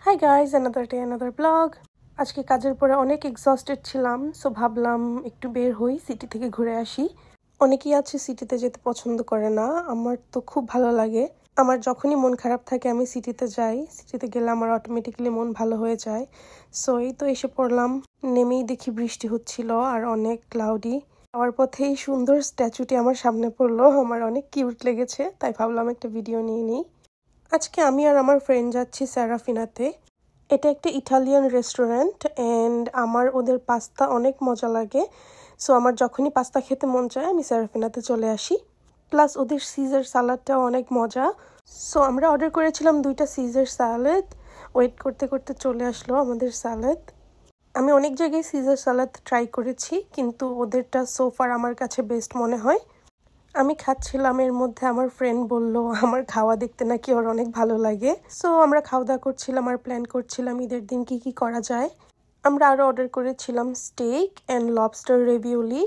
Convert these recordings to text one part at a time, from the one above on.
Hi guys, another day another blog. আজকে কাজের পরে অনেক এক্সস্টেড ছিলাম, সো ভাবলাম একটু বের হই, সিটি থেকে ঘুরে আসি। অনেকেই আছে সিটিতে যেতে পছন্দ করে না, আমার তো খুব ভালো লাগে। আমার যখনই মন খারাপ থাকে আমি সিটিতে যাই, সিটিতে গেলে আমার অটোমেটিক্যালি মন ভালো হয়ে যায়। সো এই তো এসে পড়লাম, নেমেই দেখি বৃষ্টি হচ্ছিল আর অনেক ক্লাউডি। যাওয়ার পথে এই সুন্দর স্ট্যাচুটি আমার সামনে পড়লো, আমার অনেক কিউট লেগেছে, তাই ভাবলাম একটা ভিডিও নিয়ে নিই। আজকে আমি আর আমার ফ্রেন্ড যাচ্ছি সেরাফিনাতে। এটা একটা ইটালিয়ান রেস্টুরেন্ট অ্যান্ড আমার ওদের পাস্তা অনেক মজা লাগে। সো আমার যখনই পাস্তা খেতে মন চায় আমি সেরাফিনাতে চলে আসি। প্লাস ওদের সিজার সালাডটাও অনেক মজা। সো আমরা অর্ডার করেছিলাম 2টা সিজার স্যালাড। ওয়েট করতে করতে চলে আসলো আমাদের স্যালাড। আমি অনেক জায়গায় সিজার সালাদ ট্রাই করেছি, কিন্তু ওদেরটা সোফার আমার কাছে বেস্ট মনে হয়। আমি খাচ্ছিলাম, এর মধ্যে আমার ফ্রেন্ড বলল আমার খাওয়া দেখতে নাকি ওর অনেক ভালো লাগে। সো আমরা খাওয়া দাওয়া করছিলাম আর প্ল্যান করছিলাম ঈদের দিন কি কি করা যায়। আমরা আরও অর্ডার করেছিলাম steak and lobster ravioli.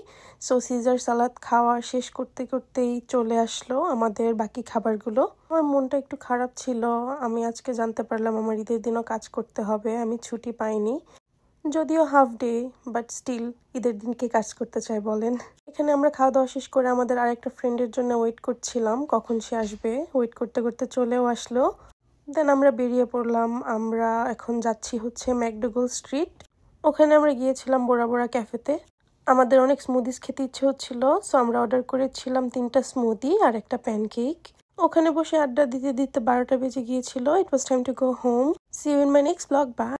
So Caesar salad খাওয়া শেষ করতে করতেই চলে আসলো আমাদের বাকি খাবারগুলো। আমার মনটা একটু খারাপ ছিল, আমি আজকে জানতে পারলাম আমার ঈদের দিনও কাজ করতে হবে, আমি ছুটি পাইনি। যদিও হাফ ডে, বাট স্টিল ঈদের দিন কে কাজ করতে চায় বলেন। এখানে আমরা খাওয়া দাওয়া শেষ করে আমাদের আরেকটা ফ্রেন্ডের জন্য ওয়েট করছিলাম কখন সে আসবে। ওয়েট করতে করতে চলেও আসলো। দেন আমরা বেরিয়ে পড়লাম। আমরা এখন যাচ্ছি হচ্ছে ম্যাকডোগাল স্ট্রিট। ওখানে আমরা গিয়েছিলাম বোরা বোরা ক্যাফেতে। আমাদের অনেক স্মুদিস খেতে ইচ্ছে হচ্ছিল, সো আমরা অর্ডার করেছিলাম 3টা স্মুদি আর একটা প্যানকেক। ওখানে বসে আড্ডা দিতে দিতে 12টা বেজে গিয়েছিল। It was time to go home. See you in my next blog. By.